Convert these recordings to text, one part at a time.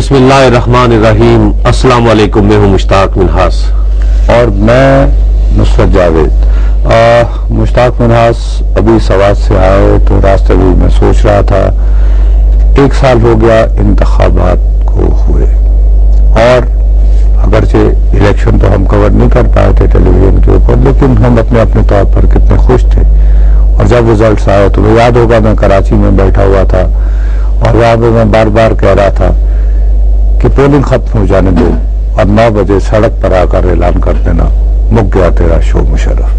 بسم اللہ الرحمن الرحیم. السلام علیکم. میں ہوں مشتاق منہاس اور میں نصرت جاوید. مشتاق منہاس ابھی سوات سے آئے تو راستے بھی میں سوچ رہا تھا 1 سال ہو گیا انتخابات کو ہوئے، اور اگرچہ الیکشن تو ہم کور نہیں کر پائے تھے ٹیلی ویژن کے اوپر، لیکن ہم اپنے طور پر کتنے خوش تھے. اور جب رزلٹس آئے تو مجھے یاد ہوگا میں کراچی میں بیٹھا ہوا تھا اور وہاں پہ میں بار بار کہہ رہا تھا کہ پولنگ ختم ہو جانے دو اور 9 بجے سڑک پر آ کر اعلان کر دینا مک گیا تیرا شو مشرف.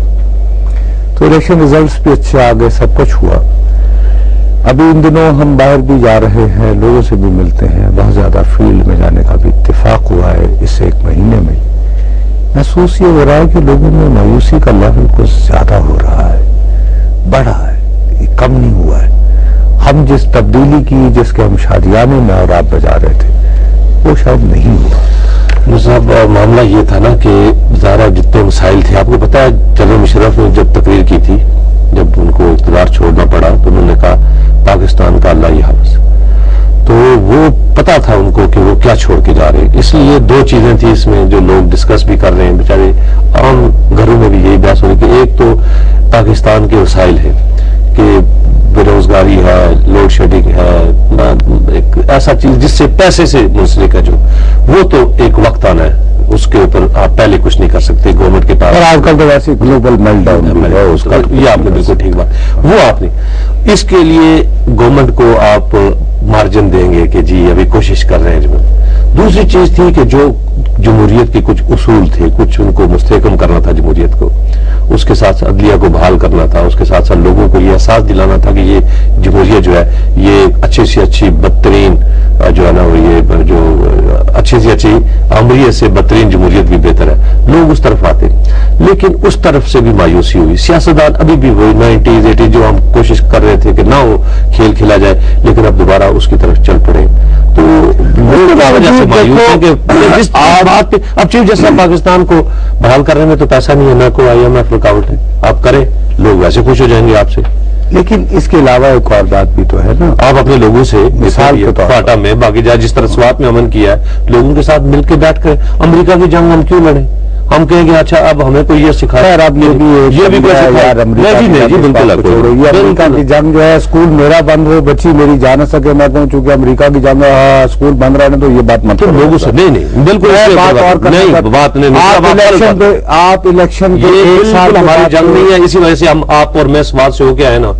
تو الیکشن ریزلٹس بھی اچھے آ گئے، سب کچھ ہوا. ابھی ان دنوں ہم باہر بھی جا رہے ہیں، لوگوں سے بھی ملتے ہیں، بہت زیادہ فیلڈ میں جانے کا بھی اتفاق ہوا ہے اس 1 مہینے میں. محسوس یہ ہو رہا ہے کہ لوگوں میں مایوسی کا لیول کچھ زیادہ ہو رہا ہے، بڑھا ہے، یہ کم نہیں ہوا ہے. ہم جس تبدیلی کی جس کے ہم شادیانے میں اور آپ بجا رہے تھے وہ شاید نہیں ہوا. صاحب معاملہ یہ تھا نا کہ ظاہر جتنے مسائل تھے، آپ کو پتا ہے جنرل مشرف نے جب تقریر کی تھی، جب ان کو اقتدار چھوڑنا پڑا تو انہوں نے کہا پاکستان کا اللہ حافظ. تو وہ پتا تھا ان کو کہ وہ کیا چھوڑ کے جا رہے ہیں. اس لیے 2 چیزیں تھیں اس میں جو لوگ ڈسکس بھی کر رہے ہیں. بیچارے عام گھروں میں بھی یہی بحث ہو رہی کہ ایک تو پاکستان کے وسائل ہیں کہ بے روزگاری ہے، لوڈ شیڈنگ ہے، ایک ایسا چیز جس سے پیسے سے منسلک ہے، جو وہ تو ایک وقت آنا ہے، اس کے اوپر آپ پہلے کچھ نہیں کر سکتے. گورنمنٹ کے پاس اور آج کل تو ویسے گلوبل میلٹ ڈاؤن ہے اس کا، یہ آپ نے بالکل ٹھیک بات. وہ آپ نے اس کے لیے گورنمنٹ کو آپ مارجن دیں گے کہ جی ابھی کوشش کر رہے ہیں. دوسری چیز تھی کہ جو جمہوریت کے کچھ اصول تھے، کچھ ان کو مستحکم کرنا تھا جمہوریت کو، اس کے ساتھ عدلیہ کو بحال کرنا تھا، اس کے ساتھ ساتھ لوگوں کو یہ احساس دلانا تھا کہ یہ جمہوریت جو ہے یہ اچھی سے اچھی بدترین جو ہے نا وہ یہ جو اچھی سے اچھی امریت سے بدترین جمہوریت بھی بہتر ہے. لوگ اس طرف آتے، لیکن اس طرف سے بھی مایوسی ہوئی. سیاستدان ابھی بھی وہی 90s 80s جو ہم کوشش کر رہے تھے کہ نہ وہ کھیل کھیلا جائے، لیکن اب دوبارہ اس کی طرف چل پڑے. تو اب چیف جسٹس پاکستان کو بحال کرنے میں تو پیسہ نہیں ہے، نہ کوئی IMF رکاوٹ ہے. آپ کریں، لوگ ویسے خوش ہو جائیں گے آپ سے. لیکن اس کے علاوہ ایک اور بات بھی تو ہے نا. آپ اپنے لوگوں سے مثال کے طور پاٹا میں باقی جس طرح سوات میں امن کیا ہے، لوگوں کے ساتھ مل کے بیٹھ کر امریکہ کی جنگ ہم کیوں لڑیں؟ ہم کہیں گے اچھا اب ہمیں کوئی یہ سکھایا، اب یہ بھی بالکل امریکہ کی جنگ جو ہے اسکول میرا بند ہو بچی میری جا نہ سکے، میں کہوں چونکہ امریکہ کی جنگ اسکول بند رہنے تو یہ بات مت لوگوں سے نہیں بالکل بات نہیں. آپ الیکشن کے ہماری جنگ نہیں ہے، اسی وجہ سے ہم آپ اور میں سوات سے ہو کے آئے نا.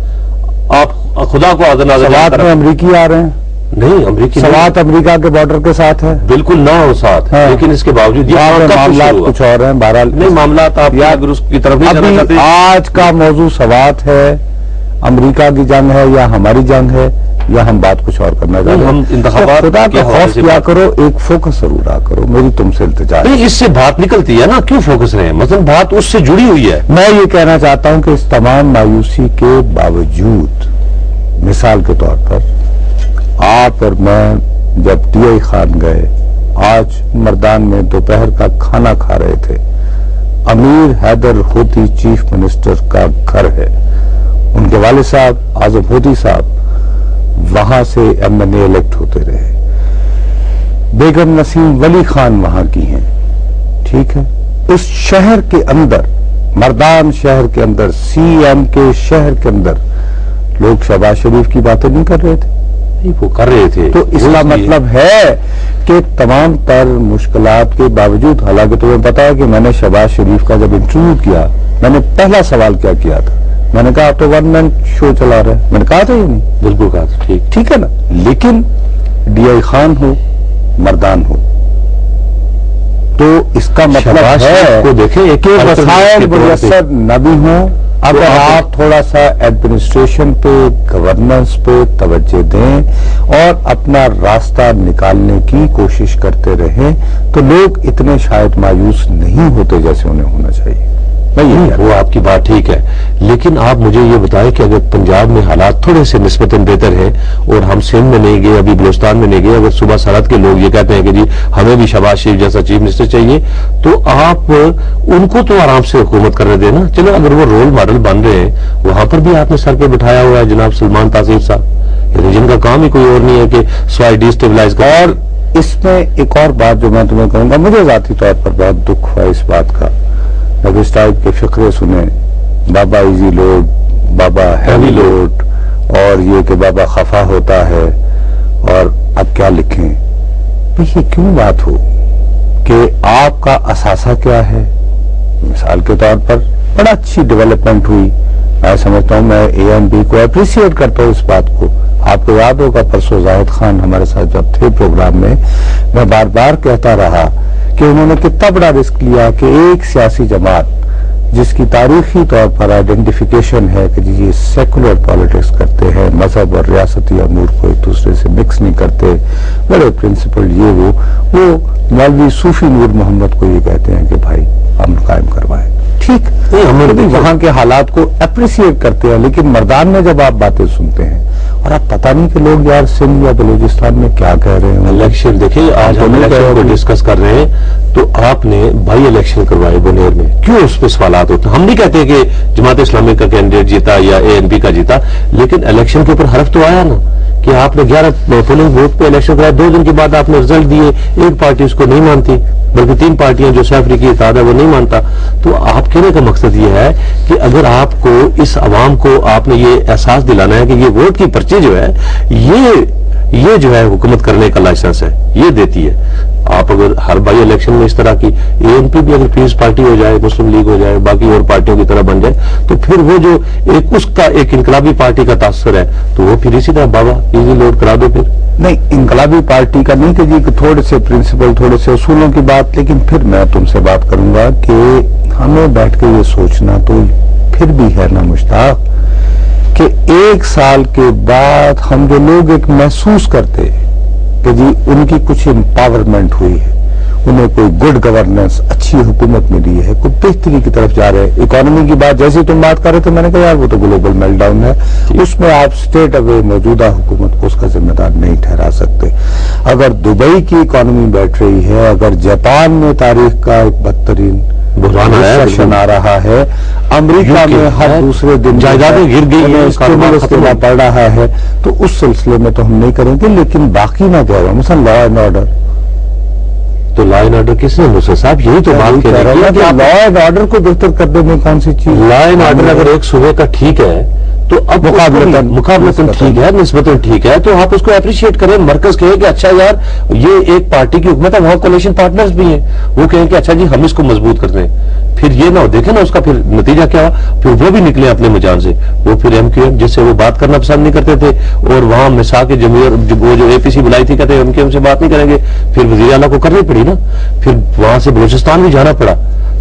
آپ خدا کو سوات میں امریکی آ رہے ہیں؟ نہیں، امریکی سوات امریکہ کے بارڈر کے ساتھ ہے، بالکل نہ ہو ساتھ، لیکن اس کے باوجود معاملات کچھ اور ہیں. بہرحال نہیں معاملات آپ اگر اس کی طرف نہیں جانا چاہتے. آج کا موضوع سوات ہے، امریکہ کی جنگ ہے یا ہماری جنگ ہے یا ہم بات کچھ اور کرنا چاہتے ہیں. ہم انتخابات خدا کا خوف کیا کرو، ایک فوکس ضرور رہا کرو. میری تم سے التجا ہے. اس سے بات نکلتی ہے نا، کیوں فوکس رہے ہیں؟ مثلا بات اس سے جڑی ہوئی ہے. میں یہ کہنا چاہتا ہوں کہ اس تمام مایوسی کے باوجود مثال کے طور پر آپ اور میں جب DI خان گئے، آج مردان میں دوپہر کا کھانا کھا رہے تھے. امیر حیدر ہوتی چیف منسٹر کا گھر ہے، ان کے والد صاحب اعظم ہوتی صاحب وہاں سے MNA الیکٹ ہوتے رہے. بیگم نسیم ولی خان وہاں کی ہیں، ٹھیک ہے. اس شہر کے اندر، مردان شہر کے اندر، CM کے شہر کے اندر لوگ شہباز شریف کی باتیں نہیں کر رہے تھے، وہ کر رہے تھے. تو اس کا مطلب ہے کہ تمام تر مشکلات کے باوجود، حالانکہ تمہیں پتا ہے کہ میں نے شہباز شریف کا جب انٹرویو کیا، میں نے پہلا سوال کیا کیا تھا؟ میں نے کہا آپ تو 1 مین شو چلا رہے ہیں. میں نے کہا تھا یہ نہیں، بالکل کہا تھا، ٹھیک ہے نا. لیکن DI خان ہو، مردان ہو، تو اس کا مطلب ہے کو دیکھیں کہ وسائل میسر نہ بھی ہوں. اگر آپ تھوڑا سا ایڈمنسٹریشن پہ، گورننس پہ توجہ دیں اور اپنا راستہ نکالنے کی کوشش کرتے رہیں تو لوگ اتنے شاید مایوس نہیں ہوتے جیسے انہیں ہونا چاہیے. وہ آپ کی بات ٹھیک ہے، لیکن آپ مجھے یہ بتائیں کہ اگر پنجاب میں حالات تھوڑے سے نسبتاً بہتر ہیں اور ہم سندھ میں نہیں گئے، ابھی بلوچستان میں نہیں گئے، اگر صوبہ سرحد کے لوگ یہ کہتے ہیں کہ جی ہمیں بھی شہباز شریف جیسا چیف منسٹر چاہیے، تو آپ ان کو تو آرام سے حکومت کرنے دیں نا. چلو اگر وہ رول ماڈل بن رہے ہیں، وہاں پر بھی آپ نے سر پہ بٹھایا ہوا ہے جناب سلمان تاثیر صاحب، جن کا کام ہی کوئی اور نہیں ہے کہ سوائے ڈی اسٹیبلائز. اور اس میں ایک اور بات جو میں تمہیں کہوں گا، مجھے ذاتی طور پر بہت دکھ ہوا اس بات کا جب اس ٹائپ کے فقرے سنے، بابا ایزی لوڈ، بابا ہیوی لوڈ، اور یہ کہ بابا خفا ہوتا ہے اور اب کیا لکھیں. یہ کیوں بات ہو کہ آپ کا اثاثہ کیا ہے؟ مثال کے طور پر بڑا اچھی ڈیولپمنٹ ہوئی، میں سمجھتا ہوں، میں اے ایم پی کو اپریشیٹ کرتا ہوں اس بات کو. آپ کو یاد ہوگا پرسوں زاہد خان ہمارے ساتھ جب تھے پروگرام میں بار بار کہتا رہا کہ انہوں نے کتنا بڑا رسک لیا کہ ایک سیاسی جماعت جس کی تاریخی طور پر آئیڈینٹیفیکیشن ہے کہ یہ سیکولر پالیٹکس کرتے ہیں، مذہب اور ریاستی امور کو ایک دوسرے سے مکس نہیں کرتے، بڑے پرنسپل یہ وہ مولوی صوفی نور محمد کو یہ کہتے ہیں کہ بھائی ہم قائم کروائیں. ٹھیک، ہم وہاں کے حالات کو اپریشیٹ کرتے ہیں، لیکن مردان میں جب آپ باتیں سنتے ہیں اور آپ پتہ نہیں کہ لوگ یار سندھ یا بلوچستان میں کیا کہہ رہے ہیں. الیکشن دیکھیں، آج ہم الیکشن کو ڈسکس کر رہے ہیں تو آپ نے بھائی الیکشن کروائے بنیر میں، کیوں اس پہ سوالات ہوتے ہیں؟ ہم نہیں کہتے کہ جماعت اسلامی کا کینڈیڈیٹ جیتا یا اے این پی کا جیتا، لیکن الیکشن کے اوپر حرف تو آیا نا کہ آپ نے 11 پولنگ ووٹ پہ الیکشن کرایا، 2 دن کے بعد آپ نے رزلٹ دیے، ایک پارٹی اس کو نہیں مانتی بلکہ 3 پارٹیاں جو سیف افریقی اتحاد ہے وہ نہیں مانتا. تو آپ کہنے کا مقصد یہ ہے کہ اگر آپ کو اس عوام کو آپ نے یہ احساس دلانا ہے کہ یہ ووٹ کی پرچی جو ہے یہ جو ہے حکومت کرنے کا لائسنس ہے، یہ دیتی ہے. آپ اگر ہر بائی الیکشن میں اس طرح کی اے این پی بھی اگر پیس پارٹی ہو جائے، مسلم لیگ ہو جائے، باقی اور پارٹیوں کی طرح بن جائے، تو پھر وہ جو اس کا ایک انقلابی پارٹی کا تاثر ہے تو وہ پھر اسی طرح بابا ایزی لوڈ کرا دو. پھر نہیں، انقلابی پارٹی کا نہیں کہ جی تھوڑے سے پرنسپل، تھوڑے سے اصولوں کی بات، لیکن پھر میں تم سے بات کروں گا کہ ہمیں بیٹھ کے یہ سوچنا تو پھر بھی ہے نا مشتاق کہ 1 سال کے بعد ہم جو لوگ ایک محسوس کرتے کہ جی ان کی کچھ امپاورمنٹ ہوئی ہے، انہیں کوئی گڈ گورننس، اچھی حکومت ملی ہے، کوئی بہتری کی طرف جا رہے ہیں. اکانومی کی بات جیسے تم بات کر رہے تھے، میں نے کہا یار وہ تو گلوبل میلٹ ڈاؤن ہے، اس میں آپ اسٹیٹ اوے موجودہ حکومت کو اس کا ذمہ دار نہیں ٹھہرا سکتے. اگر دبئی کی اکانومی بیٹھ رہی ہے، اگر جاپان میں تاریخ کا ایک بدترین بحران آ رہا ہے، امریکہ میں ہر دوسرے دن جائیدادیں گر گئی ہیں، اسٹیمولس پڑ رہا ہے، تو اس سلسلے میں تو ہم نہیں کریں گے. لیکن باقی نہ کہہ رہا ہوں مثلا لا اینڈ آرڈر، تو لا اینڈ آرڈر کس نے نصرت صاحب یہی تو بات کہہ رہے ہیں کہ لا اینڈ آرڈر کو بہتر کرنے میں کون سی چیز؟ لا اینڈ آرڈر اگر ایک صوبے کا ٹھیک ہے تو اب مقابلتاً ٹھیک ہے، نسبتاً ٹھیک ہے، تو آپ اس کو اپریشیٹ کریں. مرکز کہے کہ اچھا یار یہ ایک پارٹی کی حکومت ہے، وہاں کولیشن پارٹنرز بھی ہیں، وہ کہیں کہ اچھا جی ہم اس کو مضبوط کر دیں. پھر یہ نہ ہو، دیکھیں نا اس کا پھر نتیجہ کیا ہوا، پھر وہ بھی نکلے اپنے مجال سے، وہ پھر ایم کیو ایم جس سے وہ بات کرنا پسند نہیں کرتے تھے، اور وہاں مسا کے جمہوریت وہ جو اے پی سی بلائی تھی کہتے ایم کیو ایم سے بات نہیں کریں گے، پھر وزیر اعلیٰ کو کرنی پڑی نا، پھر وہاں سے بلوچستان بھی جانا پڑا.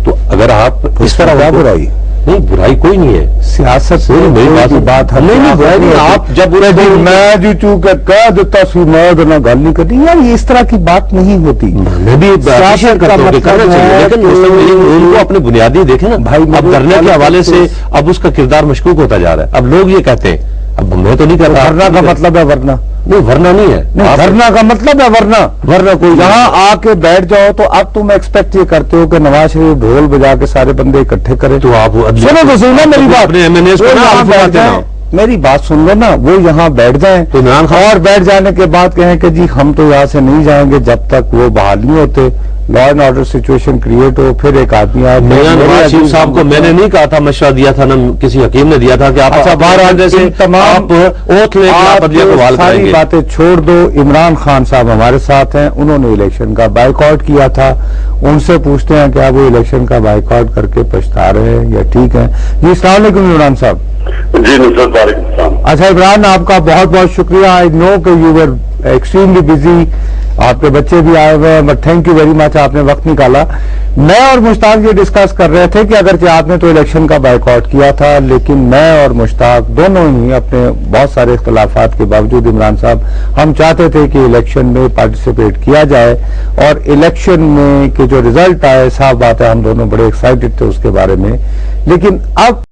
تو اگر آپ اس طرح برائی نہیں، برائی کوئی نہیں ہے، سیاست سے میری بات نہیں، آپ جب میں جو چونکہ کہہ دیتا سی مرد نہ گل نہیں کرتی، یار یہ اس طرح کی بات نہیں ہوتی. میں بھی کرنا چاہیے، لیکن ان کو اپنے بنیادی دیکھیں نا بھائی. اب دھرنے کے حوالے سے اب اس کا کردار مشکوک ہوتا جا رہا ہے. اب لوگ یہ کہتے ہیں، اب میں تو نہیں کرتا، ورنہ کا مطلب ہے ورنہ نہیں، ورنہ نہیں ہے، ورنہ کا مطلب ہے ورنہ کوئی یہاں آ کے بیٹھ جاؤ تو اب تم ایکسپیکٹ یہ کرتے ہو کہ نواز شریف ڈھول بجا کے سارے بندے اکٹھے کرے. تو آپ سنو تو سنو میری بات، میری بات سن لو نا، وہ یہاں بیٹھ جائیں تو اور بیٹھ جانے کے بعد کہیں کہ جی ہم تو یہاں سے نہیں جائیں گے جب تک وہ بحال نہیں ہوتے، law and order situation create ہو. پھر ایک آدمی آئے، نواز شریف صاحب کو میں نے نہیں کہا تھا، مشورہ دیا تھا، نہ کسی حکیم نے دیا تھا کہ آپ باہر آنے سے تمام ساری باتیں چھوڑ دو. عمران خان صاحب ہمارے ساتھ ہیں، انہوں نے الیکشن کا بائیکاٹ کیا تھا، ان سے پوچھتے ہیں کہ آپ وہ الیکشن کا بائیکاٹ کر کے پچھتا رہے ہیں یا ٹھیک ہے؟ جی السلام علیکم عمران صاحب. جی نصرت، وعلیکم السلام. اچھا عمران، آپ کا بہت بہت شکریہ. آئی نو کہ یو ور ایکسٹریملی بزی، آپ کے بچے بھی آئے ہوئے ہیں، but thank you very much, آپ نے وقت نکالا. میں اور مشتاق یہ ڈسکس کر رہے تھے کہ اگرچہ آپ نے تو الیکشن کا بائیکاٹ کیا تھا، لیکن میں اور مشتاق دونوں ہی اپنے بہت سارے اختلافات کے باوجود عمران صاحب ہم چاہتے تھے کہ الیکشن میں پارٹیسپیٹ کیا جائے، اور الیکشن میں کہ جو رزلٹ آئے، صاف بات ہے ہم دونوں بڑے ایکسائٹڈ تھے اس کے بارے میں. لیکن اب